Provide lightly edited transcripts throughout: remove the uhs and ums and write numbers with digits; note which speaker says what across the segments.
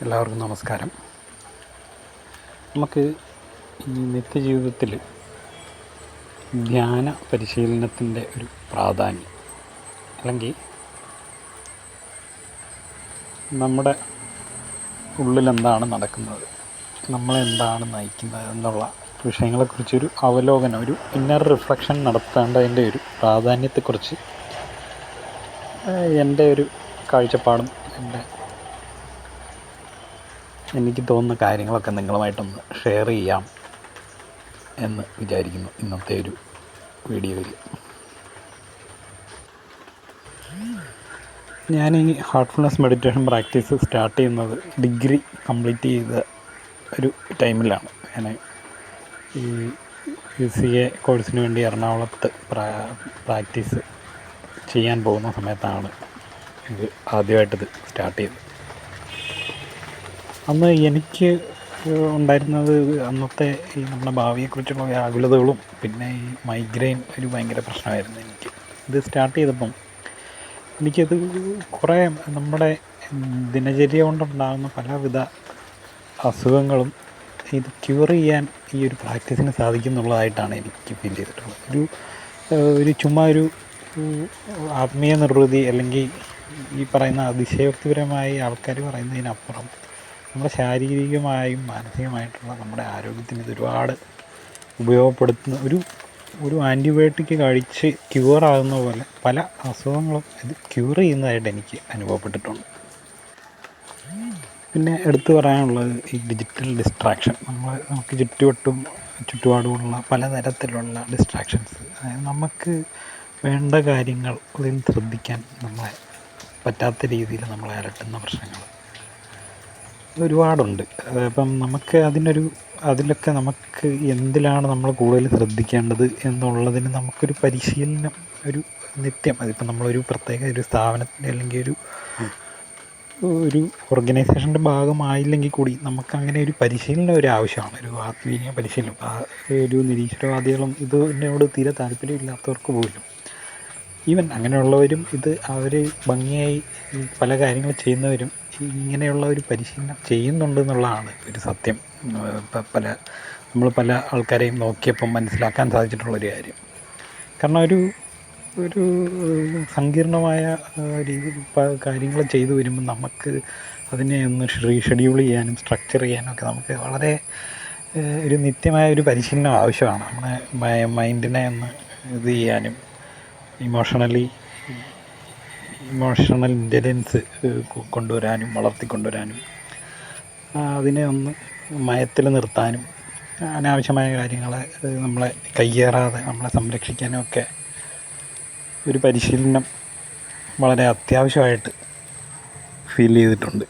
Speaker 1: എല്ലാവർക്കും നമസ്കാരം. നമുക്ക് ഈ നിത്യജീവിതത്തിൽ ധ്യാന പരിശീലനത്തിൻ്റെ ഒരു പ്രാധാന്യം, അല്ലെങ്കിൽ നമ്മുടെ ഉള്ളിലെന്താണ് നടക്കുന്നത്, നമ്മളെന്താണ് നയിക്കുന്നത് എന്നുള്ള വിഷയങ്ങളെക്കുറിച്ചൊരു അവലോകനം, ഒരു ഇന്നർ റിഫ്ലക്ഷൻ നടത്തേണ്ടതിൻ്റെ ഒരു പ്രാധാന്യത്തെക്കുറിച്ച് എൻ്റെ ഒരു കാഴ്ചപ്പാടും എനിക്ക് തോന്നുന്ന കാര്യങ്ങളൊക്കെ നിങ്ങളുമായിട്ടൊന്ന് ഷെയർ ചെയ്യാം എന്ന് വിചാരിക്കുന്നു ഇന്നത്തെ ഒരു വീഡിയോയിൽ. ഞാൻ ഈ ഹാർട്ട്ഫുൾനെസ് മെഡിറ്റേഷൻ പ്രാക്ടീസ് സ്റ്റാർട്ട് ചെയ്യുന്നത് ഡിഗ്രി കംപ്ലീറ്റ് ചെയ്ത ഒരു ടൈമിലാണ്. ഞാൻ ഈ CA കോഴ്സിന് വേണ്ടി എറണാകുളത്ത് പ്രാക്ടീസ് ചെയ്യാൻ പോകുന്ന സമയത്താണ് ഇത് ആദ്യമായിട്ടിത് സ്റ്റാർട്ട് ചെയ്തത്. അന്ന് എനിക്ക് ഉണ്ടായിരുന്നത് അന്നത്തെ ഈ നമ്മുടെ ഭാവിയെക്കുറിച്ചുള്ള വ്യാകുലതകളും പിന്നെ ഈ മൈഗ്രെയിൻ ഒരു ഭയങ്കര പ്രശ്നമായിരുന്നു എനിക്ക്. ഇത് സ്റ്റാർട്ട് ചെയ്തപ്പം എനിക്കത് കുറേ നമ്മുടെ ദിനചര്യ കൊണ്ടുണ്ടാകുന്ന പലവിധ അസുഖങ്ങളും ഇത് ക്യൂർ ചെയ്യാൻ ഈ ഒരു പ്രാക്ടീസിന് സാധിക്കുന്നുള്ളതായിട്ടാണ് എനിക്ക് ഫീൽ ചെയ്തിട്ടുള്ളത്. ഒരു ചുമ്മാ ഒരു ആത്മീയ നിർവൃതി അല്ലെങ്കിൽ ഈ പറയുന്ന അതിശയോക്തിപരമായി ആൾക്കാർ പറയുന്നതിനപ്പുറം നമ്മുടെ ശാരീരികമായും മാനസികമായിട്ടുള്ള നമ്മുടെ ആരോഗ്യത്തിന് ഇത് ഒരുപാട് ഉപയോഗപ്പെടുത്തുന്ന ഒരു ആൻറ്റിബയോട്ടിക് കഴിച്ച് ക്യൂറാകുന്ന പോലെ പല അസുഖങ്ങളും ഇത് ക്യൂർ ചെയ്യുന്നതായിട്ട് എനിക്ക് അനുഭവപ്പെട്ടിട്ടുണ്ട്. പിന്നെ എടുത്തു പറയാനുള്ളത് ഈ ഡിജിറ്റൽ ഡിസ്ട്രാക്ഷൻ. നമുക്ക് ചുറ്റുപാടുമുള്ള പലതരത്തിലുള്ള ഡിസ്ട്രാക്ഷൻസ്, അതായത് നമുക്ക് വേണ്ട കാര്യങ്ങൾ അതിൽ ശ്രദ്ധിക്കാൻ നമ്മളെ പറ്റാത്ത രീതിയിൽ നമ്മളെ അലട്ടുന്ന പ്രശ്നങ്ങൾ ഒരുപാടുണ്ട്. അപ്പം നമുക്ക് അതിലൊക്കെ നമുക്ക് എന്തിലാണ് നമ്മൾ കൂടുതൽ ശ്രദ്ധിക്കേണ്ടത് എന്നുള്ളതിന് നമുക്കൊരു പരിശീലനം, ഒരു നിത്യം, അതിപ്പം നമ്മളൊരു പ്രത്യേക ഒരു സ്ഥാപനത്തിൻ്റെ അല്ലെങ്കിൽ ഒരു ഓർഗനൈസേഷൻ്റെ ഭാഗമായില്ലെങ്കിൽ കൂടി നമുക്കങ്ങനെ ഒരു പരിശീലനം ഒരു ആവശ്യമാണ്, ഒരു ആത്മീയ പരിശീലനം. ഒരു നിരീശ്വരവാദികളും ഇതിനോട് തീരെ താല്പര്യമില്ലാത്തവർക്ക് പോലും, ഈവൻ അങ്ങനെയുള്ളവരും ഇത് അവർ ഭംഗിയായി പല കാര്യങ്ങൾ ചെയ്യുന്നവരും ഇങ്ങനെയുള്ള ഒരു പരിശീലനം ചെയ്യുന്നുണ്ട് എന്നുള്ളതാണ് ഒരു സത്യം. നമ്മൾ പല ആൾക്കാരെയും നോക്കിയപ്പം മനസ്സിലാക്കാൻ സാധിച്ചിട്ടുള്ളൊരു കാര്യം. കാരണം ഒരു സങ്കീർണമായ കാര്യങ്ങൾ ചെയ്തു വരുമ്പോൾ നമുക്ക് അതിനെ ഒന്ന് റീഷെഡ്യൂൾ ചെയ്യാനും സ്ട്രക്ചർ ചെയ്യാനും ഒക്കെ നമുക്ക് വളരെ ഒരു നിത്യമായ ഒരു പരിശീലനം ആവശ്യമാണ്. നമ്മുടെ മൈൻഡിനെ ഒന്ന് ഇത് ചെയ്യാനും ഇമോഷണൽ ഇൻ്റലിജൻസ് കൊണ്ടുവരാനും വളർത്തിക്കൊണ്ടുവരാനും അതിനെ ഒന്ന് മയത്തിൽ നിർത്താനും അനാവശ്യമായ കാര്യങ്ങളെ നമ്മളെ കയ്യേറാതെ നമ്മളെ സംരക്ഷിക്കാനും ഒക്കെ ഒരു പരിശീലനം വളരെ അത്യാവശ്യമായിട്ട് ഫീൽ ചെയ്തിട്ടുണ്ട്.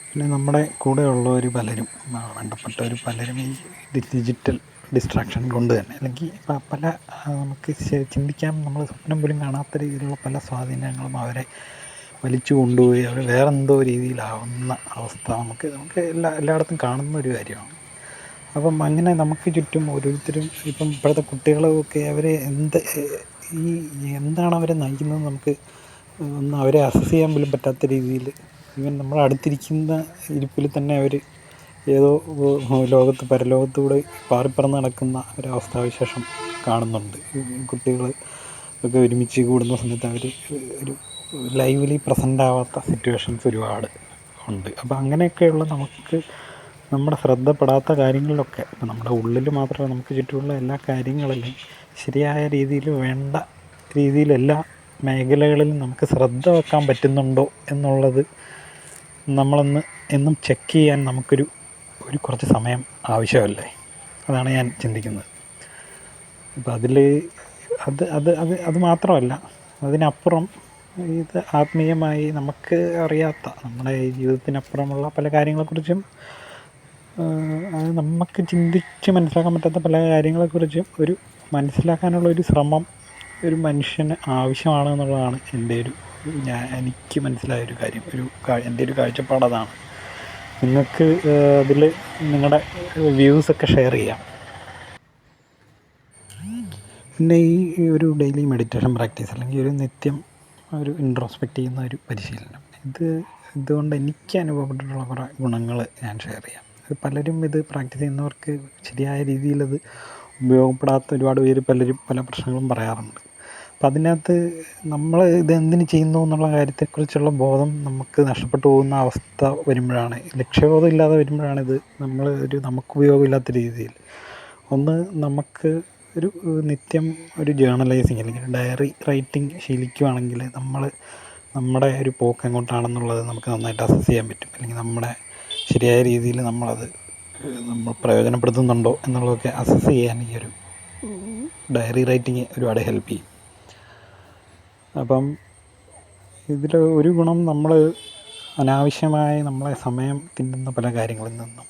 Speaker 1: പിന്നെ നമ്മുടെ കൂടെ ഉള്ളവർ പലരും, വേണ്ടപ്പെട്ടവർ പലരും ഈ ഡിജിറ്റൽ ഡിസ്ട്രാക്ഷൻ കൊണ്ട് തന്നെ, അല്ലെങ്കിൽ പല നമുക്ക് ചിന്തിക്കാൻ നമ്മൾ സ്വപ്നം പോലും കാണാത്ത രീതിയിലുള്ള പല സ്വാധീനങ്ങളും അവരെ വലിച്ചു കൊണ്ടുപോയി അവർ വേറെന്തോ രീതിയിലാവുന്ന അവസ്ഥ നമുക്ക് എല്ലായിടത്തും കാണുന്ന ഒരു കാര്യമാണ്. അപ്പം അങ്ങനെ നമുക്ക് ചുറ്റും ഓരോരുത്തരും, ഇപ്പം ഇപ്പോഴത്തെ കുട്ടികളൊക്കെ അവരെ എന്താണ് അവരെ നയിക്കുന്നത് നമുക്ക് ഒന്ന് അവരെ അസസ് ചെയ്യാൻ പോലും പറ്റാത്ത രീതിയിൽ, ഈവൻ നമ്മുടെ അടുത്തിരിക്കുന്ന ഇരിപ്പിൽ തന്നെ അവർ ഏതോ പരലോകത്തൂടെ പാറിപ്പറന്ന് നടക്കുന്ന ഒരവസ്ഥാവിശേഷം കാണുന്നുണ്ട്. കുട്ടികൾ ഒക്കെ ഒരുമിച്ച് കൂടുന്ന സമയത്ത് അവർ ഒരു ലൈവ്ലി പ്രസൻ്റ് ആവാത്ത സിറ്റുവേഷൻസ് ഒരുപാട് ഉണ്ട്. അപ്പോൾ അങ്ങനെയൊക്കെയുള്ള നമുക്ക് നമ്മുടെ ശ്രദ്ധപ്പെടാത്ത കാര്യങ്ങളിലൊക്കെ, ഇപ്പം നമ്മുടെ ഉള്ളിൽ മാത്രമല്ല നമുക്ക് ചുറ്റുമുള്ള എല്ലാ കാര്യങ്ങളിലും ശരിയായ രീതിയിൽ വേണ്ട രീതിയിൽ എല്ലാ മേഖലകളിലും നമുക്ക് ശ്രദ്ധ വെക്കാൻ പറ്റുന്നുണ്ടോ എന്നുള്ളത് നമ്മളൊന്ന് എന്നും ചെക്ക് ചെയ്യാൻ നമുക്കൊരു കുറച്ച് സമയം ആവശ്യമല്ലേ? അതാണ് ഞാൻ ചിന്തിക്കുന്നത്. അപ്പം അത് മാത്രമല്ല, അതിനപ്പുറം ഇത് ആത്മീയമായി നമുക്ക് അറിയാത്ത നമ്മുടെ ജീവിതത്തിനപ്പുറമുള്ള പല കാര്യങ്ങളെക്കുറിച്ചും അത് നമുക്ക് ചിന്തിച്ച് മനസ്സിലാക്കാൻ പറ്റാത്ത പല കാര്യങ്ങളെക്കുറിച്ചും ഒരു മനസ്സിലാക്കാനുള്ള ഒരു ശ്രമം ഒരു മനുഷ്യന് ആവശ്യമാണ് എന്നുള്ളതാണ് എനിക്ക് മനസ്സിലായൊരു കാര്യം. എൻ്റെ ഒരു കാഴ്ചപ്പാട് അതാണ്. നിങ്ങൾക്ക് അതിൽ നിങ്ങളുടെ വ്യൂസൊക്കെ ഷെയർ ചെയ്യാം. പിന്നെ ഈ ഒരു ഡെയിലി മെഡിറ്റേഷൻ പ്രാക്ടീസ് അല്ലെങ്കിൽ ഒരു നിത്യം ഒരു ഇൻട്രോസ്പെക്റ്റ് ചെയ്യുന്ന ഒരു പരിശീലനം, ഇത് ഇതുകൊണ്ട് എനിക്ക് അനുഭവപ്പെട്ടിട്ടുള്ള കുറേ ഗുണങ്ങൾ ഞാൻ ഷെയർ ചെയ്യാം. അത് പലരും ഇത് പ്രാക്ടീസ് ചെയ്യുന്നവർക്ക് ശരിയായ രീതിയിലത് ഉപയോഗപ്പെടാത്ത ഒരുപാട് പേര് പല പ്രശ്നങ്ങളും പറയാറുണ്ട്. അപ്പം അതിനകത്ത് നമ്മൾ ഇതെന്തിന് ചെയ്യുന്നു എന്നുള്ള കാര്യത്തെക്കുറിച്ചുള്ള ബോധം നമുക്ക് നഷ്ടപ്പെട്ടു പോകുന്ന അവസ്ഥ വരുമ്പോഴാണ്, ലക്ഷ്യബോധം ഇല്ലാതെ വരുമ്പോഴാണിത് നമുക്ക് ഉപയോഗമില്ലാത്ത രീതിയിൽ ഒന്ന് നമുക്ക് ഒരു നിത്യം ഒരു ജേർണലൈസിങ് അല്ലെങ്കിൽ ഡയറി റൈറ്റിംഗ് ശീലിക്കുകയാണെങ്കിൽ നമ്മുടെ ഒരു പോക്ക് എങ്ങോട്ടാണെന്നുള്ളത് നമുക്ക് നന്നായിട്ട് അസസ് ചെയ്യാൻ പറ്റും. അല്ലെങ്കിൽ നമ്മുടെ ശരിയായ രീതിയിൽ നമ്മൾ പ്രയോജനപ്പെടുത്തുന്നുണ്ടോ എന്നുള്ളതൊക്കെ അസസ് ചെയ്യാൻ ഈ ഒരു ഡയറി റൈറ്റിംഗ് ഒരുപാട് ഹെൽപ്പ് ചെയ്യും. അപ്പം ഇതിൽ ഒരു ഗുണം, നമ്മൾ അനാവശ്യമായി നമ്മളെ സമയം തിന്നുന്ന പല കാര്യങ്ങളിൽ നിന്നും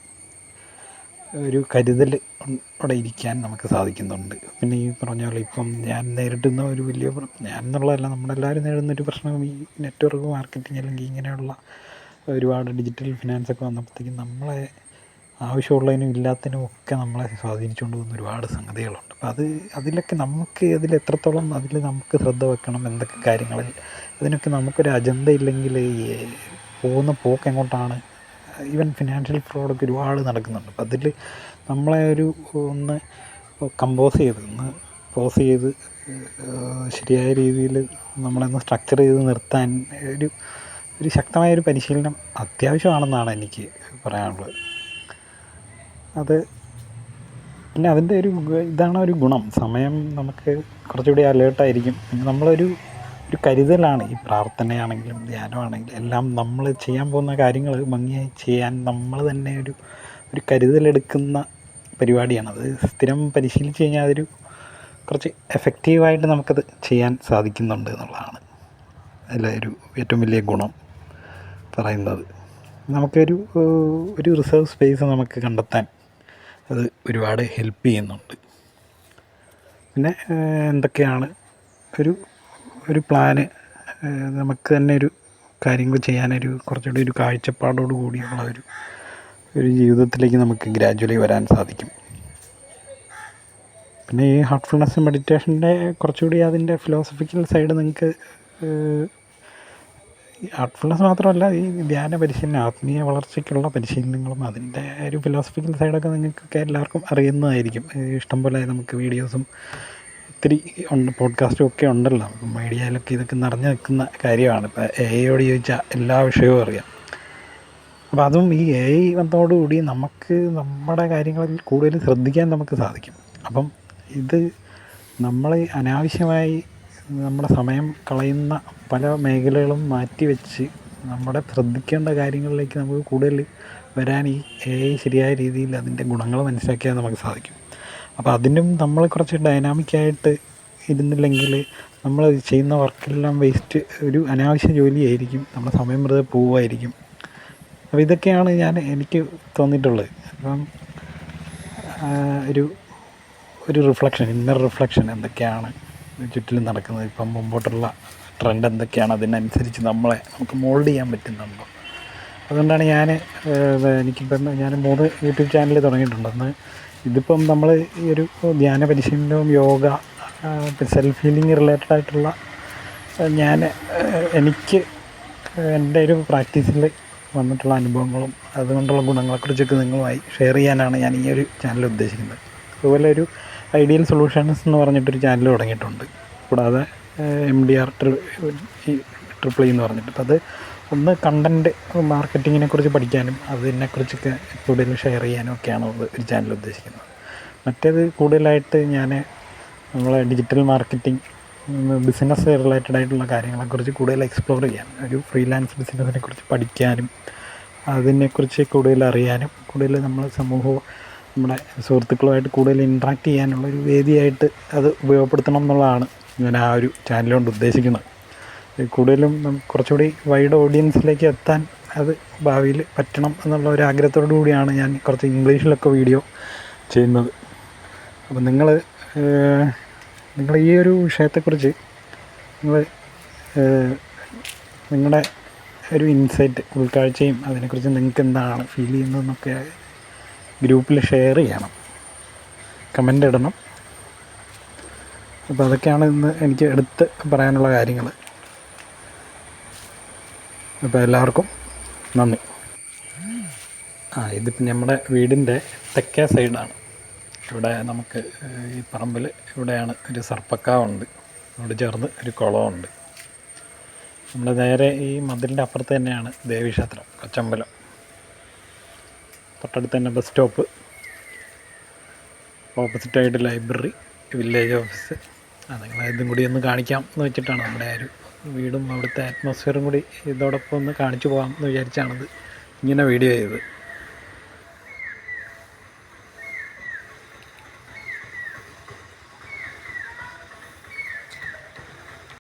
Speaker 1: ഒരു കരുതൽ അവിടെ ഇരിക്കാൻ നമുക്ക് സാധിക്കുന്നുണ്ട്. പിന്നെ ഈ പറഞ്ഞ പോലെ ഇപ്പം ഞാൻ നേരിടുന്ന ഒരു വലിയ ഞാൻ എന്നുള്ളതല്ല, നമ്മളെല്ലാവരും നേരിടുന്നൊരു പ്രശ്നം ഈ നെറ്റ്വർക്ക് മാർക്കറ്റിംഗ് അല്ലെങ്കിൽ ഇങ്ങനെയുള്ള ഒരുപാട് ഡിജിറ്റൽ ഫിനാൻസൊക്കെ വന്നപ്പോഴത്തേക്കും നമ്മളെ ആവശ്യമുള്ളതിനും ഇല്ലാത്തതിനും ഒക്കെ നമ്മളെ സ്വാധീനിച്ചുകൊണ്ട് പോകുന്ന ഒരുപാട് സംഗതികളുണ്ട്. അപ്പോൾ അതിലൊക്കെ എത്രത്തോളം നമുക്ക് ശ്രദ്ധ വെക്കണം, എന്തൊക്കെ കാര്യങ്ങളിൽ, അതിനൊക്കെ നമുക്കൊരു അജണ്ട ഇല്ലെങ്കിൽ പോകുന്ന പോക്ക് എങ്ങോട്ടാണ്. ഈവൻ ഫിനാൻഷ്യൽ ഫ്രോഡൊക്കെ ഒരുപാട് നടക്കുന്നുണ്ട്. അപ്പോൾ അതിൽ നമ്മളെ ഒന്ന് പോസ് ചെയ്ത് ശരിയായ രീതിയിൽ നമ്മളൊന്ന് സ്ട്രക്ചർ ചെയ്ത് നിർത്താൻ ഒരു ശക്തമായൊരു പരിശീലനം അത്യാവശ്യമാണെന്നാണ് എനിക്ക് പറയാനുള്ളത്. പിന്നെ അതിൻ്റെ ഇതാണ് ഒരു ഗുണം. സമയം നമുക്ക് കുറച്ചുകൂടി അലേർട്ടായിരിക്കും. പിന്നെ നമ്മളൊരു കരുതലാണ്. ഈ പ്രാർത്ഥനയാണെങ്കിലും ധ്യാനമാണെങ്കിലും എല്ലാം നമ്മൾ ചെയ്യാൻ പോകുന്ന കാര്യങ്ങൾ ഭംഗിയായി ചെയ്യാൻ നമ്മൾ തന്നെ ഒരു കരുതലെടുക്കുന്ന പരിപാടിയാണ്. അത് സ്ഥിരം പരിശീലിച്ച് കഴിഞ്ഞാൽ അതൊരു കുറച്ച് എഫക്റ്റീവായിട്ട് നമുക്കത് ചെയ്യാൻ സാധിക്കുന്നുണ്ട് എന്നുള്ളതാണ് അതിലെ ഏറ്റവും വലിയ ഗുണം പറയുന്നത്. നമുക്കൊരു റിസർവ് സ്പേസ് നമുക്ക് കണ്ടെത്താൻ അത് ഒരുപാട് ഹെൽപ്പ് ചെയ്യുന്നുണ്ട്. പിന്നെ എന്തൊക്കെയാണ് ഒരു പ്ലാന്, നമുക്ക് തന്നെ കാര്യങ്ങൾ ചെയ്യാനൊരു കുറച്ചുകൂടി ഒരു കാഴ്ചപ്പാടോട് കൂടിയുള്ള ഒരു ജീവിതത്തിലേക്ക് നമുക്ക് ഗ്രാജ്വലി വരാൻ സാധിക്കും. പിന്നെ ഈ ഹാർട്ട്ഫുൾനെസ് മെഡിറ്റേഷൻ്റെ കുറച്ചുകൂടി അതിൻ്റെ ഫിലോസഫിക്കൽ സൈഡ് നിങ്ങൾക്ക്, ഹാർട്ട്ഫുൾനെസ് മാത്രമല്ല, ഈ ധ്യാന പരിശീലനം, ആത്മീയ വളർച്ചയ്ക്കുള്ള പരിശീലനങ്ങളും അതിൻ്റെ ഒരു ഫിലോസഫിക്കൽ സൈഡൊക്കെ നിങ്ങൾക്കൊക്കെ എല്ലാവർക്കും അറിയുന്നതായിരിക്കും. ഇഷ്ടംപോലെ നമുക്ക് വീഡിയോസും ഒത്തിരി ഉണ്ട്, പോഡ്കാസ്റ്റും ഒക്കെ ഉണ്ടല്ലോ. മീഡിയയിലൊക്കെ ഇതൊക്കെ നിറഞ്ഞു നിൽക്കുന്ന കാര്യമാണ്. ഇപ്പോൾ AI ചോദിച്ചാൽ എല്ലാ വിഷയവും അറിയാം. അപ്പോൾ അതും ഈ AI വന്നതോടുകൂടി നമുക്ക് നമ്മുടെ കാര്യങ്ങളിൽ കൂടുതൽ ശ്രദ്ധിക്കാൻ നമുക്ക് സാധിക്കും. അപ്പം ഇത് നമ്മൾ അനാവശ്യമായി നമ്മുടെ സമയം കളയുന്ന പല മേഖലകളും മാറ്റിവെച്ച് നമ്മുടെ ശ്രദ്ധിക്കേണ്ട കാര്യങ്ങളിലേക്ക് നമുക്ക് കൂടുതൽ വരാൻ ഈ AI ശരിയായ രീതിയിൽ അതിൻ്റെ ഗുണങ്ങൾ മനസ്സിലാക്കിയാൽ നമുക്ക് സാധിക്കും. അപ്പോൾ അതിനും നമ്മൾ കുറച്ച് ഡൈനാമിക്കായിട്ട് ഇരുന്നില്ലെങ്കിൽ നമ്മൾ ചെയ്യുന്ന വർക്കെല്ലാം വേസ്റ്റ്, ഒരു അനാവശ്യ ജോലിയായിരിക്കും, നമ്മുടെ സമയം വെറുതെ പോവുമായിരിക്കും. അപ്പോൾ ഇതൊക്കെയാണ് എനിക്ക് തോന്നിയിട്ടുള്ളത്. അപ്പം ഒരു റിഫ്ലക്ഷൻ, ഇന്നർ റിഫ്ലക്ഷൻ, എന്തൊക്കെയാണ് ചുറ്റിലും നടക്കുന്നത്, ഇപ്പം മുമ്പോട്ടുള്ള ട്രെൻഡ് എന്തൊക്കെയാണ്, അതിനനുസരിച്ച് നമുക്ക് മോൾഡ് ചെയ്യാൻ പറ്റുന്നുണ്ടോ. അതുകൊണ്ടാണ് എനിക്കിപ്പം 3 യൂട്യൂബ് ചാനൽ തുടങ്ങിയിട്ടുണ്ട്. ഇതിപ്പം നമ്മൾ ഈ ഒരു ധ്യാന പരിശീലനവും യോഗ, സെൽഫ് ഹീലിംഗ് റിലേറ്റഡ് ആയിട്ടുള്ള എനിക്ക് എൻ്റെ ഒരു പ്രാക്ടീസിൽ വന്നിട്ടുള്ള അനുഭവങ്ങളും അതുകൊണ്ടുള്ള ഗുണങ്ങളെക്കുറിച്ചൊക്കെ നിങ്ങളുമായി ഷെയർ ചെയ്യാനാണ് ഞാൻ ഈ ഒരു ചാനൽ ഉദ്ദേശിക്കുന്നത്. അതുപോലെ ഒരു ഐഡിയൽ സൊല്യൂഷൻസ് എന്ന് പറഞ്ഞിട്ടൊരു ചാനൽ തുടങ്ങിയിട്ടുണ്ട്. കൂടാതെ MDR ട്രിപ്പിൾ എന്ന് പറഞ്ഞിട്ട്, അപ്പോൾ അത് ഒന്ന് കണ്ടൻറ്റ് മാർക്കറ്റിങ്ങിനെക്കുറിച്ച് പഠിക്കാനും അതിനെക്കുറിച്ചൊക്കെ കൂടുതൽ ഷെയർ ചെയ്യാനും ഒക്കെയാണ് ഒരു ചാനൽ ഉദ്ദേശിക്കുന്നത്. മറ്റേത് കൂടുതലായിട്ട് നമ്മളെ ഡിജിറ്റൽ മാർക്കറ്റിംഗ്, ബിസിനസ് റിലേറ്റഡ് ആയിട്ടുള്ള കാര്യങ്ങളെക്കുറിച്ച് കൂടുതൽ എക്സ്പ്ലോർ ചെയ്യാൻ, ഒരു ഫ്രീലാൻസ് ബിസിനസ്സിനെ കുറിച്ച് പഠിക്കാനും അതിനെക്കുറിച്ച് കൂടുതൽ അറിയാനും, കൂടുതൽ നമ്മുടെ സുഹൃത്തുക്കളുമായിട്ട് കൂടുതൽ ഇൻട്രാക്ട് ചെയ്യാനുള്ളൊരു വേദിയായിട്ട് അത് ഉപയോഗപ്പെടുത്തണം എന്നുള്ളതാണ് ഞാൻ ആ ഒരു ചാനൽ കൊണ്ട് ഉദ്ദേശിക്കുന്നത്. കൂടുതലും കുറച്ചുകൂടി വൈഡ് ഓഡിയൻസിലേക്ക് എത്താൻ അത് ഭാവിയിൽ പറ്റണം എന്നുള്ള ഒരു ആഗ്രഹത്തോടു കൂടിയാണ് ഞാൻ കുറച്ച് ഇംഗ്ലീഷിലൊക്കെ വീഡിയോ ചെയ്യുന്നത്. അപ്പോൾ നിങ്ങൾ ഈ ഒരു വിഷയത്തെക്കുറിച്ച് നിങ്ങളുടെ ഒരു ഇൻസൈറ്റ്, ഉൾക്കാഴ്ചയും അതിനെക്കുറിച്ച് നിങ്ങൾക്ക് എന്താണ് ഫീൽ ചെയ്യുന്നതെന്നൊക്കെ ഗ്രൂപ്പിൽ ഷെയർ ചെയ്യണം, കമൻ്റ് ഇടണം. അപ്പോൾ അതൊക്കെയാണ് ഇന്ന് എനിക്ക് എടുത്ത് പറയാനുള്ള കാര്യങ്ങൾ. അപ്പോൾ എല്ലാവർക്കും നന്ദി. ഇതിപ്പം നമ്മുടെ വീടിൻ്റെ തെക്കേ സൈഡാണ്. ഇവിടെ നമുക്ക് ഈ പറമ്പിൽ ഇവിടെയാണ് ഒരു സർപ്പക്കാവുണ്ട്, അവിടെ ചേർന്ന് ഒരു കുളമുണ്ട്. നമ്മുടെ നേരെ ഈ മതിലിൻ്റെ അപ്പുറത്ത് തന്നെയാണ് ദേവീക്ഷേത്രം കൊച്ചമ്പലം. തൊട്ടടുത്ത് തന്നെ ബസ് സ്റ്റോപ്പ്, ഓപ്പോസിറ്റായിട്ട് ലൈബ്രറി, വില്ലേജ് ഓഫീസ്. നിങ്ങളെ ഇതും കൂടി ഒന്ന് കാണിക്കാം എന്ന് വെച്ചിട്ടാണ്, നമ്മുടെ ആ ഒരു വീടും അവിടുത്തെ അറ്റ്മോസ്ഫിയറും കൂടി ഇതോടൊപ്പം ഒന്ന് കാണിച്ചു പോകാം എന്ന് വിചാരിച്ചാണിത് ഇങ്ങനെ വീഡിയോ ചെയ്തത്.